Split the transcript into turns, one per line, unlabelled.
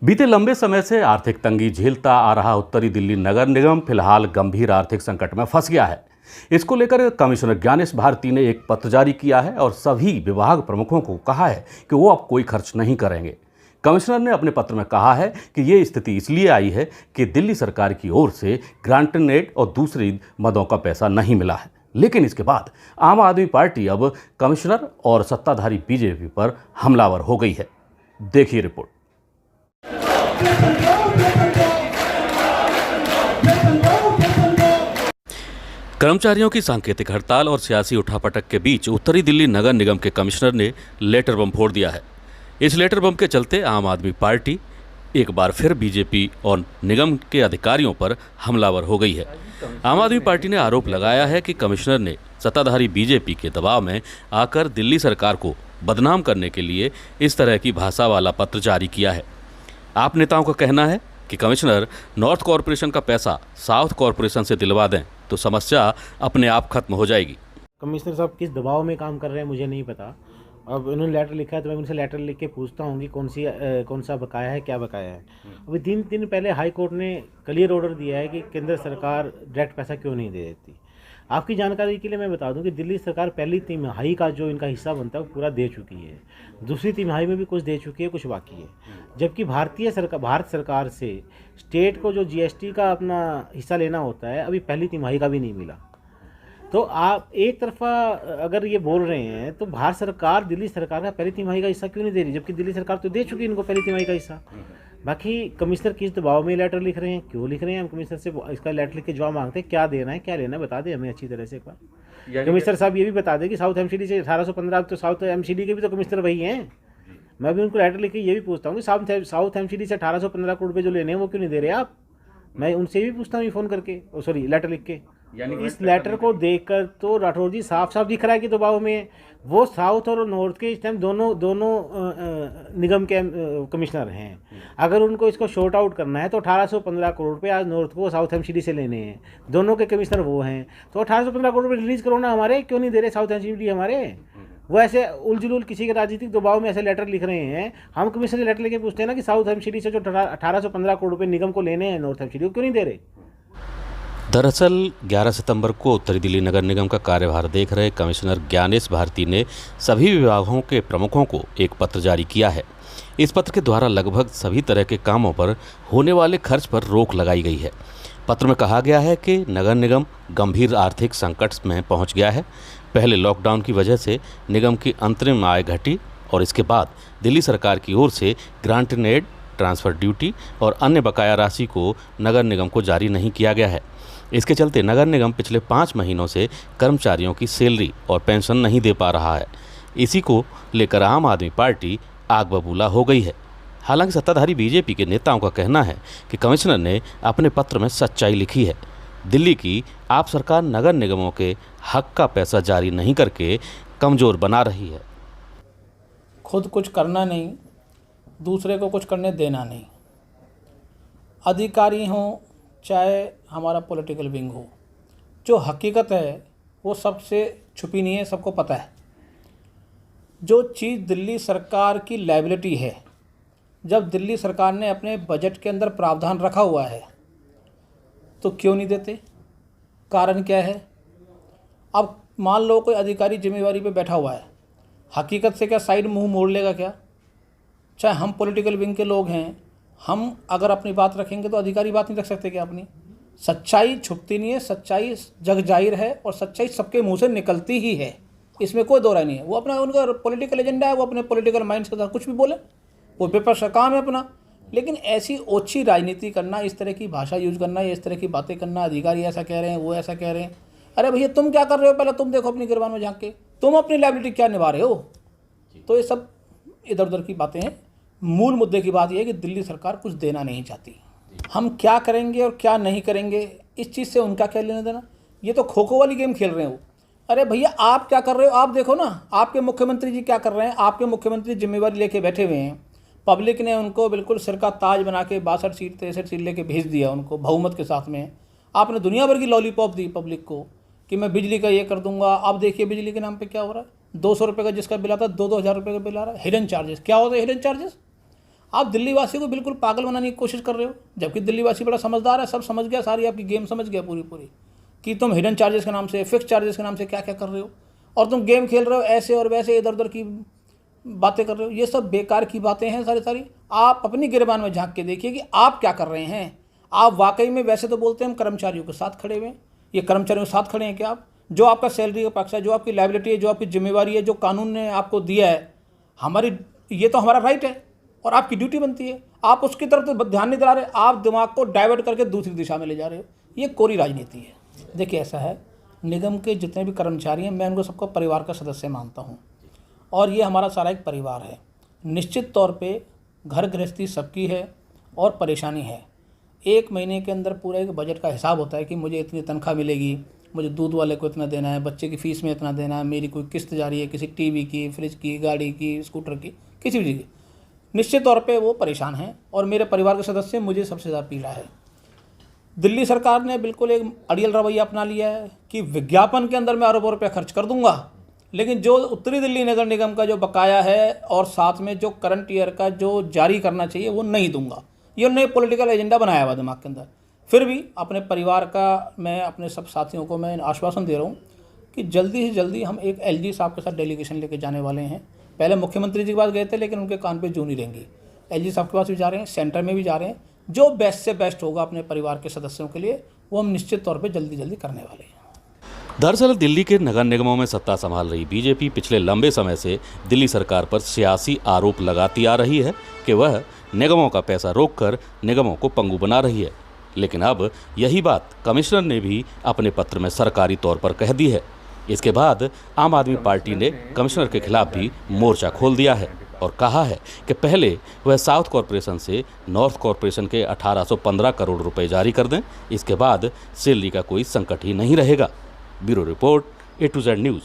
बीते लंबे समय से आर्थिक तंगी झेलता आ रहा उत्तरी दिल्ली नगर निगम फिलहाल गंभीर आर्थिक संकट में फंस गया है। इसको लेकर कमिश्नर ज्ञानेश भारती ने एक पत्र जारी किया है और सभी विभाग प्रमुखों को कहा है कि वो अब कोई खर्च नहीं करेंगे। कमिश्नर ने अपने पत्र में कहा है कि ये स्थिति इसलिए आई है कि दिल्ली सरकार की ओर से ग्रांट-एड और दूसरी मदों का पैसा नहीं मिला है। लेकिन इसके बाद आम आदमी पार्टी अब कमिश्नर और सत्ताधारी बीजेपी पर हमलावर हो गई है। देखिए रिपोर्ट। कर्मचारियों की सांकेतिक हड़ताल और सियासी उठापटक के बीच उत्तरी दिल्ली नगर निगम के कमिश्नर ने लेटर बम फोड़ दिया है। इस लेटर बम के चलते आम आदमी पार्टी एक बार फिर बीजेपी और निगम के अधिकारियों पर हमलावर हो गई है। आम आदमी पार्टी ने आरोप लगाया है कि कमिश्नर ने सत्ताधारी बीजेपी के दबाव में आकर दिल्ली सरकार को बदनाम करने के लिए इस तरह की भाषा वाला पत्र जारी किया है। आप नेताओं का कहना है कि कमिश्नर नॉर्थ कॉरपोरेशन का पैसा साउथ कॉरपोरेशन से दिलवा दें तो समस्या अपने आप खत्म हो जाएगी।
कमिश्नर साहब किस दबाव में काम कर रहे हैं मुझे नहीं पता। अब उन्होंने लेटर लिखा है तो मैं उनसे लेटर लिख के पूछता हूँ कि कौन सा बकाया है, क्या बकाया है। अभी 3 दिन पहले हाई कोर्ट ने क्लियर ऑर्डर दिया है कि केंद्र सरकार डायरेक्ट पैसा क्यों नहीं दे देती। आपकी जानकारी के लिए मैं बता दूं कि दिल्ली सरकार पहली तिमाही का जो इनका हिस्सा बनता है वो पूरा दे चुकी है। दूसरी तिमाही में भी कुछ दे चुकी है, कुछ बाकी है। जबकि भारत सरकार से स्टेट को जो जीएसटी का अपना हिस्सा लेना होता है अभी पहली तिमाही का भी नहीं मिला। तो आप एक तरफा अगर ये बोल रहे हैं तो भारत सरकार दिल्ली सरकार का पहली तिमाही का हिस्सा क्यों नहीं दे रही, जबकि दिल्ली सरकार तो दे चुकी है इनको पहली तिमाही का हिस्सा। बाकी कमिश्नर किस दबाव में लेटर लिख रहे हैं, क्यों लिख रहे हैं, हम कमिश्नर से इसका लेटर लिख के जवाब मांगते हैं। क्या देना है, क्या लेना है, बता दें हमें अच्छी तरह से एक बार। कमिश्नर साहब ये भी बता दें कि साउथ एमसीडी से 1815, तो साउथ एमसीडी के भी तो कमिश्नर वही हैं। मैं भी उनको लेटर लिख के ये भी पूछता हूँ कि साउथ एमसीडी से 1815 करोड़ रुपये जो लेने हैं वो क्यों नहीं दे रहे आप। मैं उनसे भी पूछता हूँ फ़ोन करके, सॉरी लेटर लिख के। इस लेटर को देखकर तो राठौर जी साफ साफ दिख रहा है कि दबाव में वो साउथ और नॉर्थ के इस टाइम दोनों निगम के कमिश्नर हैं। अगर उनको इसको शॉर्ट आउट करना है तो 1815 करोड़ रुपये आज नॉर्थ को साउथ एमसीडी से लेने हैं, दोनों के कमिश्नर वो हैं। तो 1815 करोड़ रुपये रिलीज करो ना, हमारे क्यों नहीं दे रहे साउथ एमसीडी हमारे। वो ऐसे उलझुल किसी के राजनीतिक दबाव में ऐसे लेटर लिख रहे हैं। हम कमिश्नर से लेटर लेके पूछते हैं ना कि साउथ एमसीडी से जो 1815 करोड़ रुपये निगम को लेने हैं नॉर्थ एमसीडी को क्यों नहीं दे रहे।
दरअसल 11 सितंबर को उत्तरी दिल्ली नगर निगम का कार्यभार देख रहे कमिश्नर ज्ञानेश भारती ने सभी विभागों के प्रमुखों को एक पत्र जारी किया है। इस पत्र के द्वारा लगभग सभी तरह के कामों पर होने वाले खर्च पर रोक लगाई गई है। पत्र में कहा गया है कि नगर निगम गंभीर आर्थिक संकट में पहुंच गया है। पहले लॉकडाउन की वजह से निगम की अंतरिम आय घटी और इसके बाद दिल्ली सरकार की ओर से ग्रांट-एड, ट्रांसफ़र ड्यूटी और अन्य बकाया राशि को नगर निगम को जारी नहीं किया गया है। इसके चलते नगर निगम पिछले 5 महीनों से कर्मचारियों की सैलरी और पेंशन नहीं दे पा रहा है। इसी को लेकर आम आदमी पार्टी आग बबूला हो गई है। हालांकि सत्ताधारी बीजेपी के नेताओं का कहना है कि कमिश्नर ने अपने पत्र में सच्चाई लिखी है। दिल्ली की आप सरकार नगर निगमों के हक का पैसा जारी नहीं करके कमज़ोर बना रही है।
खुद कुछ करना नहीं, दूसरे को कुछ करने देना नहीं। अधिकारी हों चाहे हमारा पॉलिटिकल विंग हो, जो हकीकत है वो सबसे छुपी नहीं है, सबको पता है। जो चीज़ दिल्ली सरकार की लायबिलिटी है, जब दिल्ली सरकार ने अपने बजट के अंदर प्रावधान रखा हुआ है तो क्यों नहीं देते, कारण क्या है। अब मान लो कोई अधिकारी जिम्मेवारी पे बैठा हुआ है, हकीकत से क्या साइड मुंह मोड़ लेगा क्या। चाहे हम पॉलिटिकल विंग के लोग हैं, हम अगर अपनी बात रखेंगे तो अधिकारी बात नहीं रख सकते क्या अपनी। सच्चाई छुपती नहीं है, सच्चाई जग जाहिर है और सच्चाई सबके मुंह से निकलती ही है, इसमें कोई दो राय नहीं है। वो अपना उनका पॉलिटिकल एजेंडा है, वो अपने पॉलिटिकल माइंड के साथ कुछ भी बोले, वो पेपर का काम है अपना। लेकिन ऐसी ओछी राजनीति करना, इस तरह की भाषा यूज करना, इस तरह की बातें करना, अधिकारी ऐसा कह रहे हैं, वो ऐसा कह रहे हैं। अरे भैया तुम क्या कर रहे हो, पहले तुम देखो अपनी गिरबान में झांक के, तुम अपनी लायबिलिटी क्या निभा रहे हो। तो ये सब इधर उधर की बातें हैं। मूल मुद्दे की बात यह है कि दिल्ली सरकार कुछ देना नहीं चाहती। हम क्या करेंगे और क्या नहीं करेंगे इस चीज़ से उनका क्या लेना देना। ये तो खो खो वाली गेम खेल रहे हैं वो। अरे भैया आप क्या कर रहे हो, आप देखो ना, आपके मुख्यमंत्री जी क्या कर रहे हैं। आपके मुख्यमंत्री जिम्मेवारी लेके बैठे हुए हैं, पब्लिक ने उनको बिल्कुल सिर का ताज बना के 62 सीट 63 सीट लेके भेज दिया उनको बहुमत के साथ में। आपने दुनिया भर की लॉलीपॉप दी पब्लिक को कि मैं बिजली का ये कर दूंगा। अब देखिए बिजली के नाम पे क्या हो रहा है, 200 रुपये का जिसका बिल आता है 2-2 हज़ार रुपये का बिल आ रहा है। हिडन चार्जेस क्या होता है, हिडन चार्जेस। आप दिल्ली वासी को बिल्कुल पागल बनाने की कोशिश कर रहे हो, जबकि दिल्ली वासी बड़ा समझदार है, सब समझ गया, सारी आपकी गेम समझ गया पूरी कि तुम हिडन चार्जेस के नाम से, फिक्स चार्जेस के नाम से क्या क्या कर रहे हो, और तुम गेम खेल रहे हो ऐसे और वैसे, इधर उधर की बातें कर रहे हो। ये सब बेकार की बातें हैं सारी। आप अपनी गिरबान में झांक के देखिए कि आप क्या कर रहे हैं। आप वाकई में वैसे तो बोलते हैं हम कर्मचारियों के साथ खड़े हुए हैं, ये कर्मचारियों के साथ खड़े हैं क्या आप? जो आपका सैलरी का पक्ष है, जो आपकी लायबिलिटी है, जो आपकी जिम्मेवारी है, जो कानून ने आपको दिया है, ये तो हमारा राइट है और आपकी ड्यूटी बनती है। आप उसकी तरफ तो ध्यान नहीं दिला रहे, आप दिमाग को डाइवर्ट करके दूसरी दिशा में ले जा रहे हो। ये कोरी राजनीति है। देखिए ऐसा है, निगम के जितने भी कर्मचारी हैं, मैं उनको सबको परिवार का सदस्य मानता हूँ और ये हमारा सारा एक परिवार है। निश्चित तौर पे घर गृहस्थी सबकी है और परेशानी है। 1 महीने के अंदर पूरा एक बजट का हिसाब होता है कि मुझे इतनी तनख्वाह मिलेगी, मुझे दूध वाले को इतना देना है, बच्चे की फ़ीस में इतना देना है, मेरी कोई किस्त जा रही है किसी टीवी की, फ्रिज की, गाड़ी की, स्कूटर की, किसी भी चीज़ की। निश्चित तौर पे वो परेशान हैं और मेरे परिवार के सदस्य, मुझे सबसे ज़्यादा पीड़ा है। दिल्ली सरकार ने बिल्कुल एक अड़ियल रवैया अपना लिया है कि विज्ञापन के अंदर मैं अरबों रुपये खर्च कर दूंगा, लेकिन जो उत्तरी दिल्ली नगर निगम का जो बकाया है और साथ में जो करंट ईयर का जो जारी करना चाहिए वो नहीं दूंगा। ये उन्होंने पॉलिटिकल एजेंडा बनाया हुआ दिमाग के अंदर। फिर भी अपने परिवार का, मैं अपने सब साथियों को मैं आश्वासन दे रहा हूँ कि जल्दी से जल्दी हम एक एलजी साहब के साथ डेलीगेशन लेके जाने वाले हैं। पहले मुख्यमंत्री जी के पास गए थे लेकिन उनके कान पे जू नहीं रहेंगी। एलजी साहब के पास भी जा रहे हैं, सेंटर में भी जा रहे हैं। जो बेस्ट से बेस्ट होगा अपने परिवार के सदस्यों के लिए वो हम निश्चित तौर पर जल्दी करने वाले हैं।
दरअसल दिल्ली के नगर निगमों में सत्ता संभाल रही बीजेपी पिछले लंबे समय से दिल्ली सरकार पर सियासी आरोप लगाती आ रही है कि वह निगमों का पैसा रोककर निगमों को पंगु बना रही है। लेकिन अब यही बात कमिश्नर ने भी अपने पत्र में सरकारी तौर पर कह दी है। इसके बाद आम आदमी पार्टी ने कमिश्नर के खिलाफ भी मोर्चा खोल दिया है और कहा है कि पहले वह साउथ कॉरपोरेशन से नॉर्थ कॉरपोरेशन के 1815 करोड़ रुपए जारी कर दें, इसके बाद सैलरी का कोई संकट ही नहीं रहेगा। Bureau report A to Z news.